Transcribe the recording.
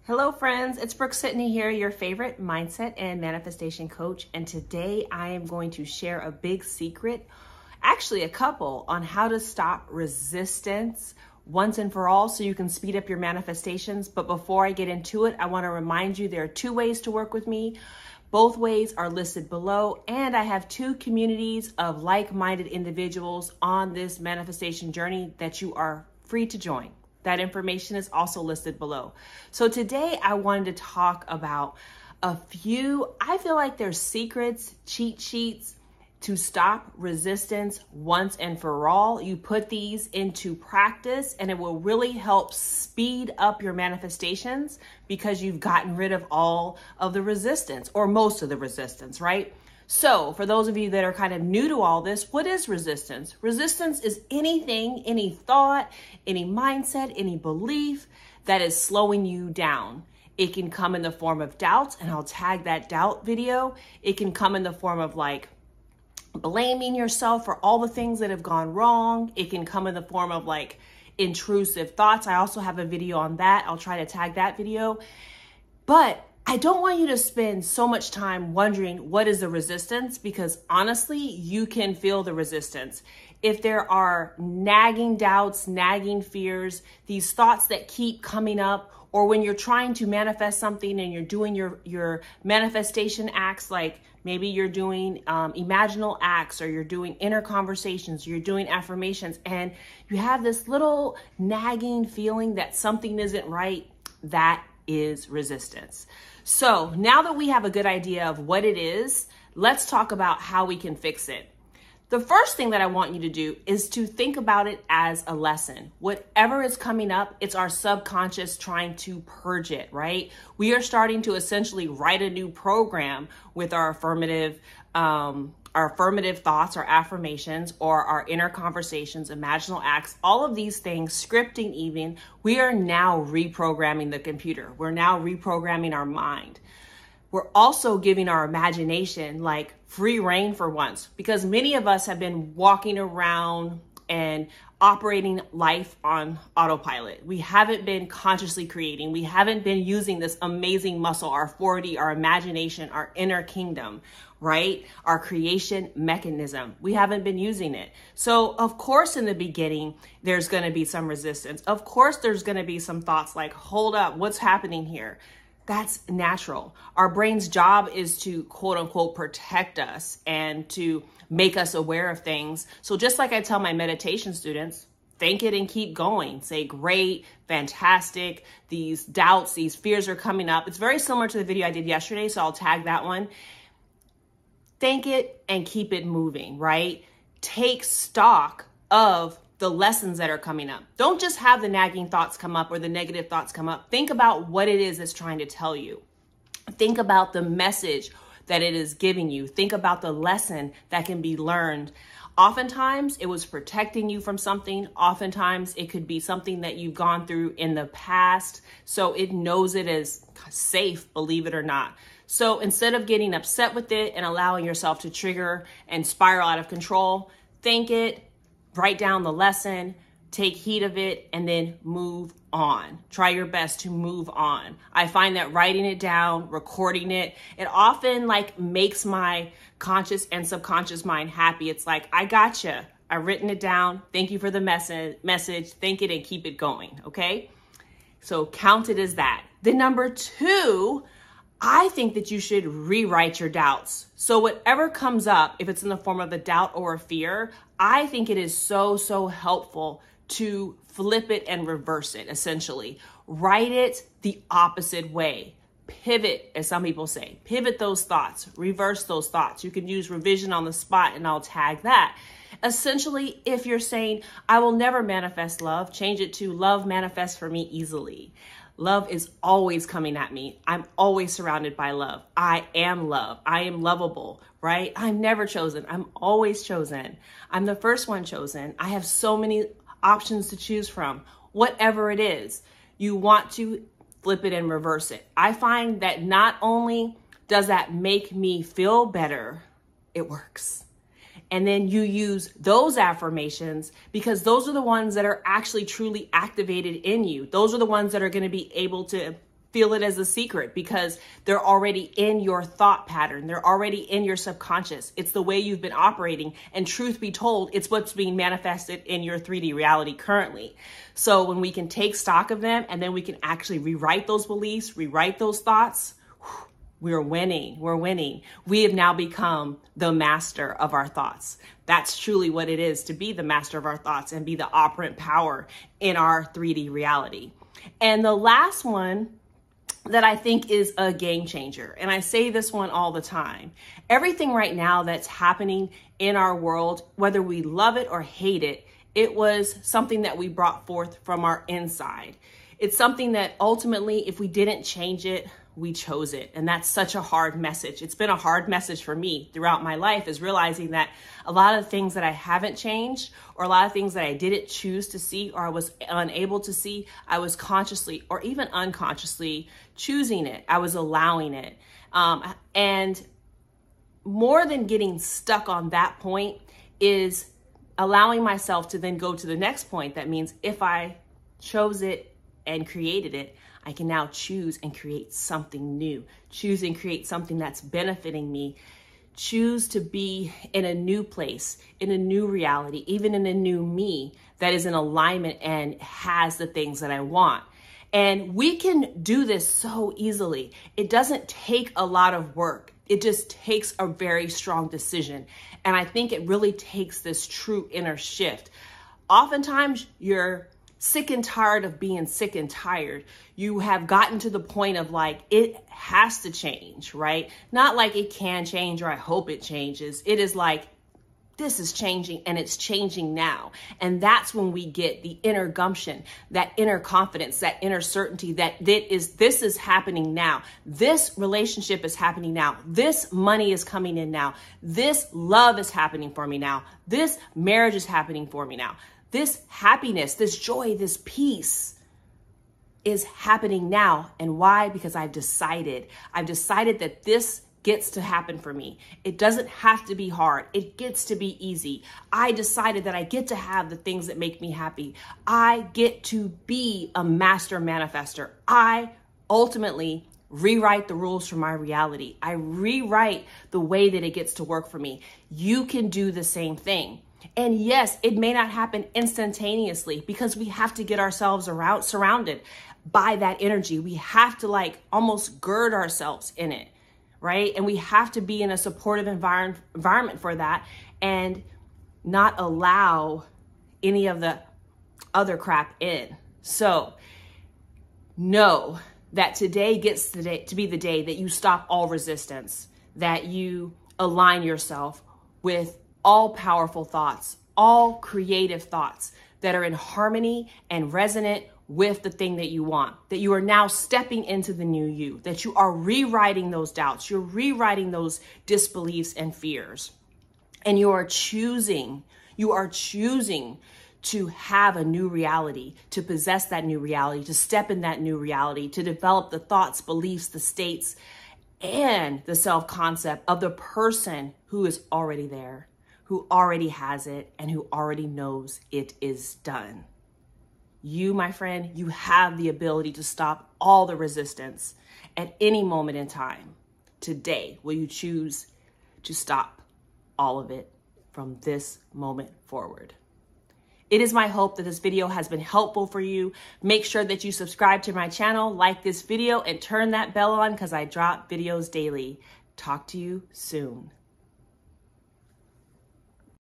Hello friends, it's Brooke-Sidney here, your favorite mindset and manifestation coach. And today I am going to share a big secret, actually a couple, on how to stop resistance once and for all so you can speed up your manifestations. But before I get into it, I want to remind you there are two ways to work with me. Both ways are listed below, and I have two communities of like-minded individuals on this manifestation journey that you are free to join. That information is also listed below. So today I wanted to talk about a few, I feel like there's secrets, cheat sheets to stop resistance once and for all. You put these into practice and it will really help speed up your manifestations because you've gotten rid of all of the resistance or most of the resistance, right? So for those of you that are kind of new to all this, what is resistance? Resistance is anything, any thought, any mindset, any belief that is slowing you down. It can come in the form of doubts, and I'll tag that doubt video. It can come in the form of like blaming yourself for all the things that have gone wrong. It can come in the form of like intrusive thoughts. I also have a video on that. I'll try to tag that video. But I don't want you to spend so much time wondering what is the resistance, because honestly, you can feel the resistance. If there are nagging doubts, nagging fears, these thoughts that keep coming up, or when you're trying to manifest something and you're doing your manifestation acts, like maybe you're doing imaginal acts, or you're doing inner conversations, you're doing affirmations, and you have this little nagging feeling that something isn't right, that is resistance. So now that we have a good idea of what it is, let's talk about how we can fix it. The first thing that I want you to do is to think about it as a lesson. Whatever is coming up, it's our subconscious trying to purge it, right? We are starting to essentially write a new program with our affirmative thoughts, our affirmations, or our inner conversations, imaginal acts, all of these things, scripting even, we are now reprogramming the computer. We're now reprogramming our mind. We're also giving our imagination like free reign for once, because many of us have been walking around and operating life on autopilot. We haven't been consciously creating. We haven't been using this amazing muscle, our 4D, our imagination, our inner kingdom, right? Our creation mechanism. We haven't been using it. So of course, in the beginning, there's going to be some resistance. Of course, there's going to be some thoughts like, hold up, what's happening here? That's natural. Our brain's job is to quote unquote protect us and to make us aware of things. So just like I tell my meditation students, think it and keep going. Say, great, fantastic. These doubts, these fears are coming up. It's very similar to the video I did yesterday, so I'll tag that one. Think it and keep it moving, right? Take stock of the lessons that are coming up. Don't just have the nagging thoughts come up or the negative thoughts come up. Think about what it is it's trying to tell you. Think about the message that it is giving you. Think about the lesson that can be learned. Oftentimes it was protecting you from something. Oftentimes it could be something that you've gone through in the past. So it knows it is safe, believe it or not. So instead of getting upset with it and allowing yourself to trigger and spiral out of control, think it, write down the lesson, take heed of it, and then move on. Try your best to move on. I find that writing it down, recording it, it often like makes my conscious and subconscious mind happy. It's like, I gotcha. I've written it down. Thank you for the message. Think it and keep it going. Okay. So count it as that. Then number two, I think that you should rewrite your doubts. So whatever comes up, if it's in the form of a doubt or a fear, I think it is so helpful to flip it and reverse it, essentially. Write it the opposite way. Pivot, as some people say. Pivot those thoughts. Reverse those thoughts. You can use revision on the spot, and I'll tag that. Essentially, if you're saying, I will never manifest love, change it to love manifests for me easily. Love is always coming at me. I'm always surrounded by love. I am love. I am lovable, right? I'm never chosen. I'm always chosen. I'm the first one chosen. I have so many options to choose from. Whatever it is, you want to flip it and reverse it. I find that not only does that make me feel better, it works. And then you use those affirmations because those are the ones that are actually truly activated in you. Those are the ones that are going to be able to feel it as a secret because they're already in your thought pattern. They're already in your subconscious. It's the way you've been operating. And truth be told, it's what's being manifested in your 3D reality currently. So when we can take stock of them and then we can actually rewrite those beliefs, rewrite those thoughts, we're winning. We're winning. We have now become the master of our thoughts. That's truly what it is to be the master of our thoughts and be the operant power in our 3D reality. And the last one that I think is a game changer. And I say this one all the time. Everything right now that's happening in our world, whether we love it or hate it, it was something that we brought forth from our inside. It's something that ultimately, if we didn't change it, we chose it. And that's such a hard message. It's been a hard message for me throughout my life, is realizing that a lot of things that I haven't changed, or a lot of things that I didn't choose to see, or I was unable to see, I was consciously or even unconsciously choosing it. I was allowing it. And more than getting stuck on that point is allowing myself to then go to the next point. That means if I chose it and created it, I can now choose and create something new, choose and create something that's benefiting me, choose to be in a new place, in a new reality, even in a new me that is in alignment and has the things that I want. And we can do this so easily. It doesn't take a lot of work. It just takes a very strong decision. And I think it really takes this true inner shift. Oftentimes you're sick and tired of being sick and tired. You have gotten to the point of like, it has to change, right? Not like it can change or I hope it changes. It is like, this is changing and it's changing now. And that's when we get the inner gumption, that inner confidence, that inner certainty that this is happening now. This relationship is happening now. This money is coming in now. This love is happening for me now. This marriage is happening for me now. This happiness, this joy, this peace is happening now. And why? Because I've decided that this gets to happen for me. It doesn't have to be hard. It gets to be easy. I decided that I get to have the things that make me happy. I get to be a master manifester. I ultimately rewrite the rules for my reality. I rewrite the way that it gets to work for me. You can do the same thing. And yes, it may not happen instantaneously because we have to get ourselves surrounded by that energy. We have to like almost gird ourselves in it, right? And we have to be in a supportive environment for that and not allow any of the other crap in. So know that today gets to be the day that you stop all resistance, that you align yourself with all powerful thoughts, all creative thoughts that are in harmony and resonant with the thing that you want, that you are now stepping into the new you, that you are rewriting those doubts, you're rewriting those disbeliefs and fears, and you are choosing to have a new reality, to possess that new reality, to step in that new reality, to develop the thoughts, beliefs, the states, and the self-concept of the person who is already there, who already has it, and who already knows it is done. You, my friend, you have the ability to stop all the resistance at any moment in time. Today, will you choose to stop all of it from this moment forward? It is my hope that this video has been helpful for you. Make sure that you subscribe to my channel, like this video, and turn that bell on because I drop videos daily. Talk to you soon.